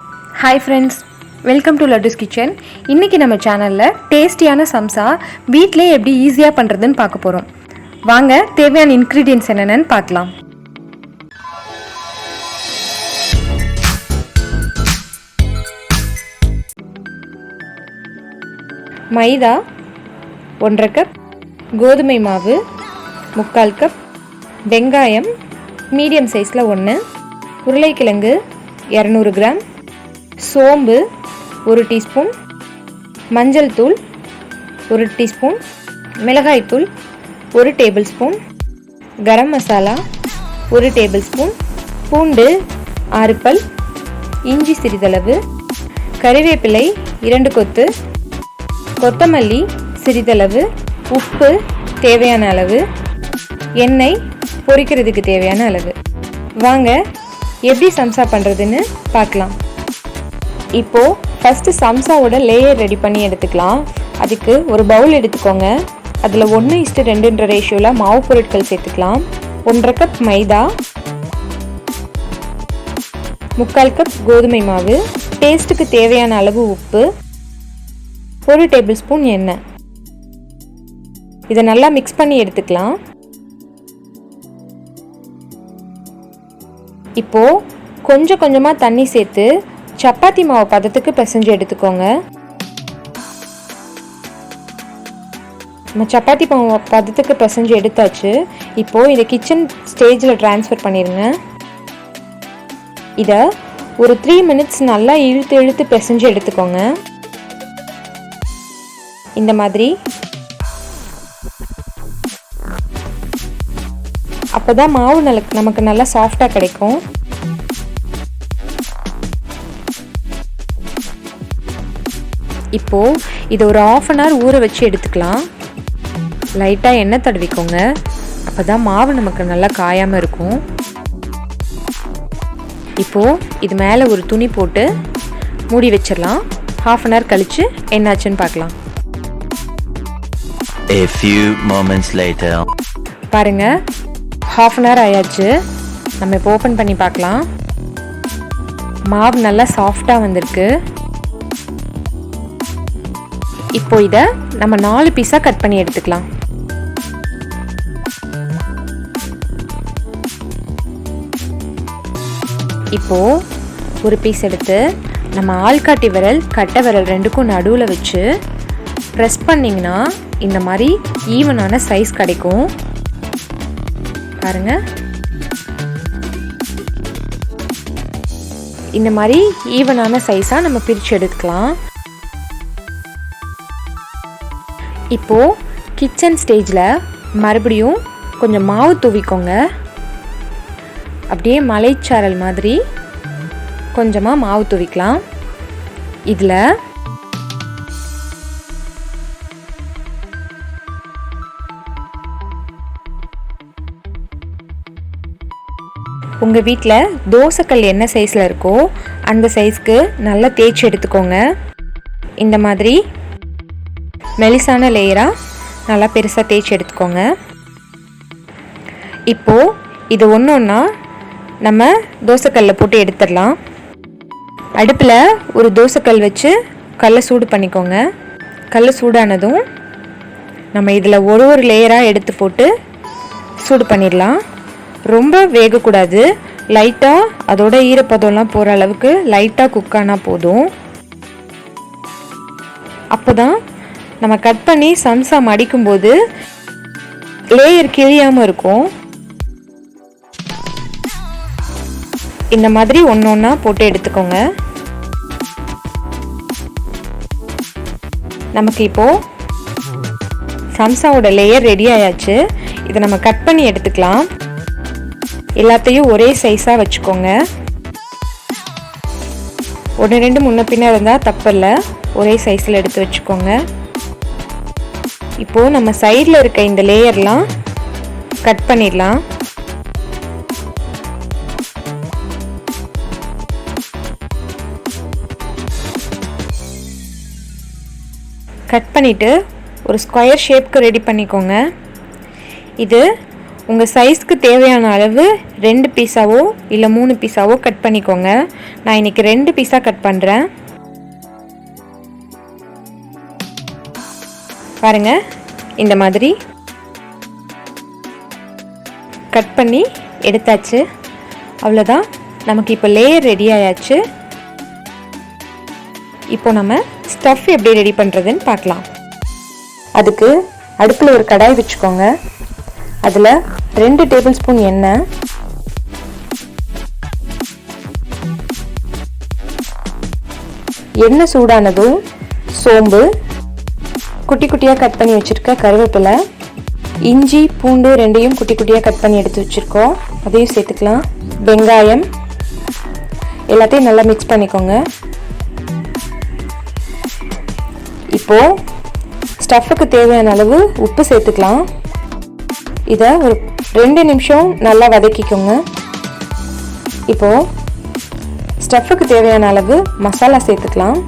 Hi friends, welcome to Laddu's Kitchen. இன்னைக்கு நம்ம சேனல்ல டேஸ்டியான சம்சா வீட்லயே எப்படி ஈஸியா பண்றதுன்னு பார்க்க போறோம். வாங்க தேவையான இன்கிரிடியன்ட்ஸ் என்னென்னன்னு பார்க்கலாம். மைதா 1.5 கப், கோதுமை மாவு 3/4 கப், வெங்காயம் மீடியம் சைஸில் 1, உருளைக்கிழங்கு 200 கிராம், சோம்பு 1 டீஸ்பூன், மஞ்சள் தூள் 1 டீஸ்பூன், மிளகாய் தூள் 1 table spoon, garam masala 1 table spoon, பூண்டு 6 பல், இஞ்சி சிறிதளவு, கறிவேப்பிலை 2 கொத்து, கொத்தமல்லி சிறிதளவு, உப்பு தேவையான அளவு, எண்ணெய் பொரிக்கிறதுக்கு தேவையான அளவு. வாங்க எப்படி சம்சா பண்ணுறதுன்னு பார்க்கலாம். இப்போது ஃபஸ்ட்டு சம்சாவோட லேயர் ரெடி பண்ணி எடுத்துக்கலாம். அதுக்கு ஒரு பவுல் எடுத்துக்கோங்க. அதில் 1:2 ரேஷியோவில் மாவு பொருட்கள் சேர்த்துக்கலாம். 1.5 கப் மைதா, 3/4 கப் கோதுமை மாவு, டேஸ்ட்டுக்கு தேவையான அளவு உப்பு, 1 டேபிள் ஸ்பூன் எண்ணெய். இதை நல்லா மிக்ஸ் பண்ணி எடுத்துக்கலாம். இப்போது கொஞ்சம் கொஞ்சமாக தண்ணி சேர்த்து சப்பாத்தி மாவு பதத்துக்கு பிசைஞ்சு எடுத்துக்கோங்க. நம்ம சப்பாத்தி மாவு பதத்துக்கு பிசைஞ்சு எடுத்தாச்சு. இப்போது இதை கிச்சன் ஸ்டேஜில் ட்ரான்ஸ்ஃபர் பண்ணிடுங்க. இதை ஒரு 3 மினிட்ஸ் நல்லா இழுத்து பிசைஞ்சு எடுத்துக்கோங்க. இந்த மாதிரி. அப்போ தான் மாவு நமக்கு நல்லா சாஃப்டாக கிடைக்கும். இப்போது இதை ஒரு 1/2 hour ஊற வச்சு எடுத்துக்கலாம். லைட்டாக எண்ணெய் தடவிக்கோங்க. அப்போ தான் மாவு நமக்கு நல்லா காயாமல் இருக்கும். இப்போது இது மேலே ஒரு துணி போட்டு மூடி வச்சிடலாம். 1/2 hour கழித்து என்னாச்சுன்னு பார்க்கலாம். A few moments later. பாருங்க, 1/2 hour ஆயாச்சு. நம்ம இப்போ ஓப்பன் பண்ணி பார்க்கலாம். மாவு நல்லா சாஃப்டாக வந்திருக்கு. இப்போ இதை நம்ம 4 பீஸாக கட் பண்ணி எடுத்துக்கலாம். இப்போது ஒரு பீஸ் எடுத்து நம்ம ஆள்காட்டி விரல் கட்டை விரல் 2க்கும் நடுவில் வச்சு ப்ரெஸ் பண்ணிங்கன்னா இந்த மாதிரி ஈவனான சைஸ் கிடைக்கும். பாருங்க, இந்த மாதிரி ஈவனான சைஸாக நம்ம பிரித்து எடுத்துக்கலாம். இப்போது கிச்சன் ஸ்டேஜில் மறுபடியும் கொஞ்சம் மாவு தூவிக்கோங்க. அப்படியே மலைச்சாரல் மாதிரி கொஞ்சமாக மாவு தூவிக்கலாம். இதில் உங்கள் வீட்டில் தோசைக்கல் என்ன சைஸில் இருக்கோ அந்த சைஸ்க்கு நல்லா தேய்ச்சி எடுத்துக்கோங்க. இந்த மாதிரி மெலிசான லேயராக நல்லா பெருசாக தேய்ச்சி எடுத்துக்கோங்க. இப்போது இது ஒன்றா நம்ம தோசைக்கல்லில் போட்டு எடுத்துடலாம். அடுப்பில் ஒரு தோசைக்கல் வச்சு கல்லை சூடு பண்ணிக்கோங்க. கல் சூடானதும் நம்ம இதில் ஒரு லேயராக எடுத்து போட்டு சூடு பண்ணிடலாம். ரொம்ப வேகக்கூடாது. லைட்டாக அதோட ஈரப்பதம்லாம் போகிற அளவுக்கு லைட்டாக குக் ஆனால் போதும். அப்போ தான் நம்ம கட் பண்ணி சம்சா மடிக்கும்போது லேயர் கிழியாமல் இருக்கும். இந்த மாதிரி ஒன்றா போட்டு எடுத்துக்கோங்க. நமக்கு இப்போது சம்சாவோட லேயர் ரெடி ஆயாச்சு. இதை நம்ம கட் பண்ணி எடுத்துக்கலாம். எல்லாத்தையும் ஒரே சைஸாக வச்சுக்கோங்க. 1-2 முன்ன பின்ன இருந்தால் தப்பில்லை. ஒரே சைஸில் எடுத்து வச்சுக்கோங்க. இப்போது நம்ம சைடில் இருக்க இந்த லேயர்லாம் கட் பண்ணிடலாம். கட் பண்ணிவிட்டு ஒரு ஸ்கொயர் ஷேப்க்கு ரெடி பண்ணிக்கோங்க. இது உங்கள் சைஸ்க்கு தேவையான அளவு 2 பீஸாவோ இல்லை 3 பீஸாவோ கட் பண்ணிக்கோங்க. நான் இன்றைக்கி 2 பீஸாக கட் பண்ணுறேன். பாருங்கள், இந்த மாதிரி கட் பண்ணி எடுத்தாச்சு. அவ்வளோதான், நமக்கு இப்போ லேயர் ரெடி ஆயாச்சு. இப்போ நம்ம ஸ்டஃப் எப்படி ரெடி பண்ணுறதுன்னு பார்க்கலாம். அதுக்கு அடுப்பில் ஒரு கடாய் வச்சுக்கோங்க. அதில் 2 டேபிள் ஸ்பூன் எண்ணெய், எண்ணெய் சூடானதும் சோம்பு, குட்டி குட்டியாக கட் பண்ணி வச்சுருக்க கருவேப்பிலை, இஞ்சி பூண்டு 2யும் குட்டி குட்டியாக கட் பண்ணி எடுத்து வச்சுருக்கோம், அதையும் சேர்த்துக்கலாம். வெங்காயம், எல்லாத்தையும் நல்லா மிக்ஸ் பண்ணிக்கோங்க. இப்போது ஸ்டஃப்புக்கு தேவையான அளவு உப்பு சேர்த்துக்கலாம். இதை ஒரு 2 நிமிஷம் நல்லா வதக்கிக்கோங்க. இப்போது ஸ்டஃப்புக்கு தேவையான அளவு மசாலா சேர்த்துக்கலாம்.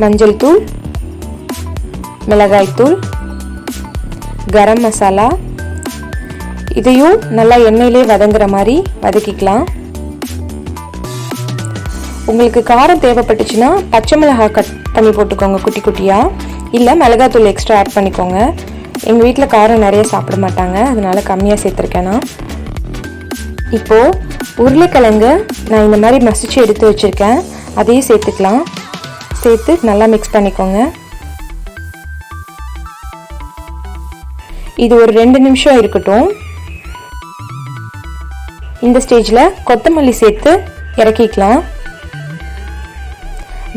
மஞ்சள் தூள், மிளகாய் தூள், கரம் மசாலா, இதையும் நல்லா எண்ணெயிலே வதங்குற மாதிரி வதக்கிக்கலாம். உங்களுக்கு காரம் தேவைப்பட்டுச்சுன்னா பச்சை மிளகாய் கட் பண்ணி போட்டுக்கோங்க குட்டி குட்டியாக, இல்லை மிளகாத்தூள் எக்ஸ்ட்ரா ஆட் பண்ணிக்கோங்க. எங்கள் வீட்டில் காரம் நிறைய சாப்பிட மாட்டாங்க, அதனால கம்மியாக சேர்த்துருக்கேன் நான். இப்போது உருளைக்கிழங்கு நான் இந்த மாதிரி மசிச்சு எடுத்து வச்சுருக்கேன், அதையும் சேர்த்துக்கலாம். சேர்த்து நல்லா மிக்ஸ் பண்ணிக்கோங்க. இது ஒரு 2 நிமிஷம் இருக்கட்டும். இந்த ஸ்டேஜில் கொத்தமல்லி சேர்த்து இறக்கிக்கலாம்.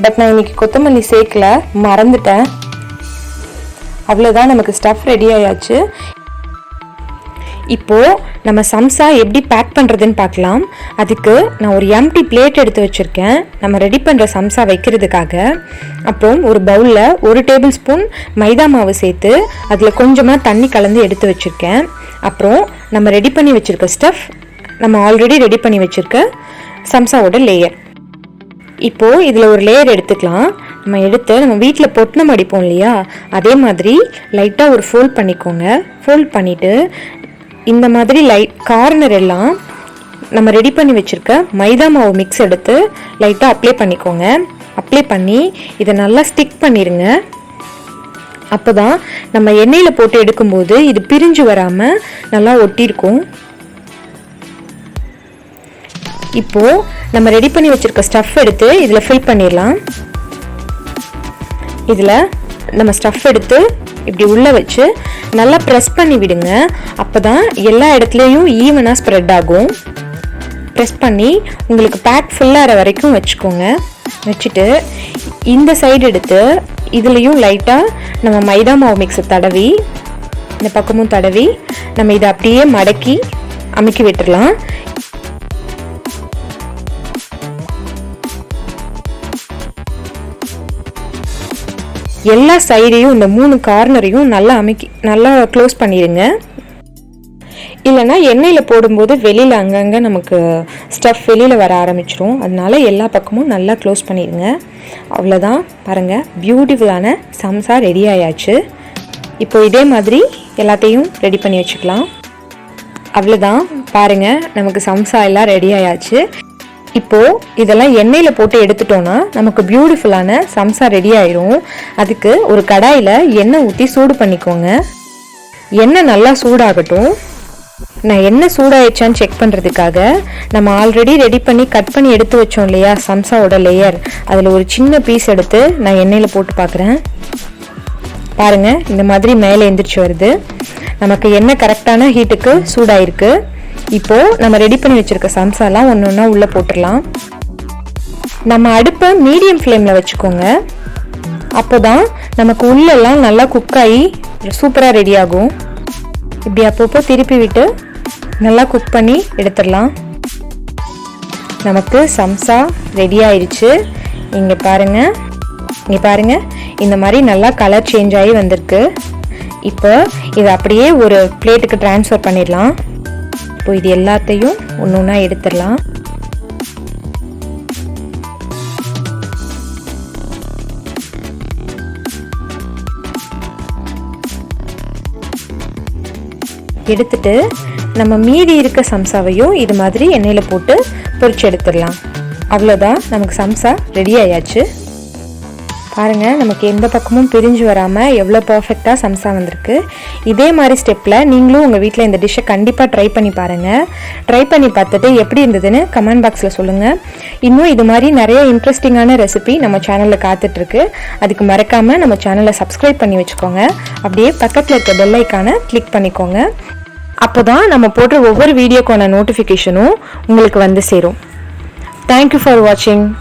பட் நான் இன்னைக்கு கொத்தமல்லி சேர்க்கல, மறந்துட்டேன். அவ்வளோதான், நமக்கு ஸ்டஃப் ரெடி ஆயாச்சு. இப்போது நம்ம சம்சா எப்படி பேக் பண்ணுறதுன்னு பார்க்கலாம். அதுக்கு நான் ஒரு எம்டி பிளேட் எடுத்து வச்சுருக்கேன் நம்ம ரெடி பண்ணுற சம்சா வைக்கிறதுக்காக. அப்புறம் ஒரு பவுலில் 1 டேபிள் ஸ்பூன் மைதா மாவு சேர்த்து அதில் கொஞ்சமாக தண்ணி கலந்து எடுத்து வச்சுருக்கேன். அப்புறம் நம்ம ரெடி பண்ணி வச்சுருக்க ஸ்டஃப், நம்ம ஆல்ரெடி ரெடி பண்ணி வச்சுருக்க சம்சாவோட லேயர். இப்போது இதில் ஒரு லேயர் எடுத்துக்கலாம். நம்ம வீட்டில் பொட்டணம் அடிப்போம் இல்லையா, அதே மாதிரி லைட்டாக ஒரு ஃபோல்ட் பண்ணிக்கோங்க. ஃபோல்ட் பண்ணிவிட்டு இந்த மாதிரி கார்னர் எல்லாம் நம்ம ரெடி பண்ணி வச்சுருக்க மைதா மாவு மிக்ஸ் எடுத்து லைட்டாக அப்ளை பண்ணிக்கோங்க. அப்ளை பண்ணி இதை நல்லா ஸ்டிக் பண்ணிடுங்க. அப்போ தான் நம்ம எண்ணெயில் போட்டு எடுக்கும்போது இது பிரிஞ்சு வராமல் நல்லா ஒட்டியிருக்கும். இப்போது நம்ம ரெடி பண்ணி வச்சுருக்க ஸ்டஃப் எடுத்து இதில் ஃபில் பண்ணிடலாம். இதில் நம்ம ஸ்டஃப் எடுத்து இப்படி உள்ளே வச்சு நல்லா ப்ரெஸ் பண்ணி விடுங்க. அப்போ தான் எல்லா இடத்துலையும் ஈவனாக ஸ்ப்ரெட் ஆகும். ப்ரெஸ் பண்ணி உங்களுக்கு பேக் ஃபுல்லாகிற வரைக்கும் வச்சுக்கோங்க. வச்சுட்டு இந்த சைடு எடுத்து இதுலேயும் லைட்டாக நம்ம மைதா மாவு மிக்ஸை தடவி, இந்த பக்கமும் தடவி நம்ம இதை அப்படியே மடக்கி அமுக்கி விட்டுடலாம். எல்லா சைடையும் இந்த 3 கார்னரையும் நல்லா க்ளோஸ் பண்ணிடுங்க. இல்லைனா எண்ணெயில் போடும்போது வெளியில் அங்கங்கே நமக்கு ஸ்டஃப் வெளியில் வர ஆரம்பிச்சிரும். அதனால எல்லா பக்கமும் நல்லா க்ளோஸ் பண்ணிடுங்க. அவ்வளோதான், பாருங்கள், பியூட்டிஃபுல்லான சம்சா ரெடி ஆயாச்சு. இப்போ இதே மாதிரி எல்லாத்தையும் ரெடி பண்ணி வச்சுக்கலாம். அவ்வளோதான், பாருங்கள், நமக்கு சம்சா எல்லாம் ரெடி ஆயாச்சு. இப்போது இதெல்லாம் எண்ணெயில் போட்டு எடுத்துட்டோன்னா நமக்கு பியூட்டிஃபுல்லான சம்சா ரெடி ஆயிரும். அதுக்கு ஒரு கடாயில் எண்ணெய் ஊற்றி சூடு பண்ணிக்கோங்க. எண்ணெய் நல்லா சூடாகட்டும். நான் எண்ணெய் சூடாயிடுச்சான்னு செக் பண்ணுறதுக்காக நம்ம ஆல்ரெடி ரெடி பண்ணி கட் பண்ணி எடுத்து வச்சோம் இல்லையா சம்சாவோட லேயர், அதில் ஒரு சின்ன பீஸ் எடுத்து நான் எண்ணெயில் போட்டு பார்க்குறேன். பாருங்கள், இந்த மாதிரி மேலே எந்திரிச்சு வருது. நமக்கு எண்ணெய் கரெக்டான ஹீட்டுக்கு சூடாயிருக்கு. இப்போது நம்ம ரெடி பண்ணி வச்சுருக்க சம்சாலாம் ஒன்று ஒன்றா உள்ளே போட்டுடலாம். நம்ம அடுப்பை மீடியம் ஃப்ளேமில் வச்சுக்கோங்க. அப்போ தான் நமக்கு உள்ளெல்லாம் நல்லா குக்காகி சூப்பராக ரெடி ஆகும். இப்படி அப்பப்போ திருப்பி விட்டு நல்லா குக் பண்ணி எடுத்துடலாம். நமக்கு சம்சா ரெடி ஆயிடுச்சு. இங்கே பாருங்கள், இந்த மாதிரி நல்லா கலர் சேஞ்ச் ஆகி வந்திருக்கு. இப்போ இதை அப்படியே ஒரு பிளேட்டுக்கு ட்ரான்ஸ்ஃபர் பண்ணிடலாம். இப்போ இது எல்லாத்தையும் ஒன்று ஒன்றா எடுத்துடலாம். எடுத்துட்டு நம்ம மீதி இருக்க சம்சாவையும் இது மாதிரி எண்ணெயில் போட்டு பொரிச்சு எடுத்துடலாம். அவ்வளோதான், நமக்கு சம்சா ரெடி ஆயாச்சு. பாருங்கள், நமக்கு எந்த பக்கமும் பிரிஞ்சு வராமல் எவ்வளோ பர்ஃபெக்டாக சம்சா வந்திருக்கு. இதே மாதிரி ஸ்டெப்பில் நீங்களும் உங்கள் வீட்டில் இந்த டிஷ்ஷை கண்டிப்பாக ட்ரை பண்ணி பாருங்கள். ட்ரை பண்ணி பார்த்துட்டு எப்படி இருந்ததுன்னு கமெண்ட் பாக்ஸில் சொல்லுங்கள். இன்னும் இது மாதிரி நிறைய இன்ட்ரெஸ்டிங்கான ரெசிபி நம்ம சேனலில் காத்துட்ருக்கு. அதுக்கு மறக்காமல் நம்ம சேனலை சப்ஸ்கிரைப் பண்ணி வச்சுக்கோங்க. அப்படியே பக்கத்தில் இருக்க பெல் ஐக்கானை கிளிக் பண்ணிக்கோங்க. அப்போ தான் நம்ம போடுற ஒவ்வொரு வீடியோக்கான நோட்டிஃபிகேஷனும் உங்களுக்கு வந்து சேரும். தேங்க்யூ ஃபார் வாட்சிங்.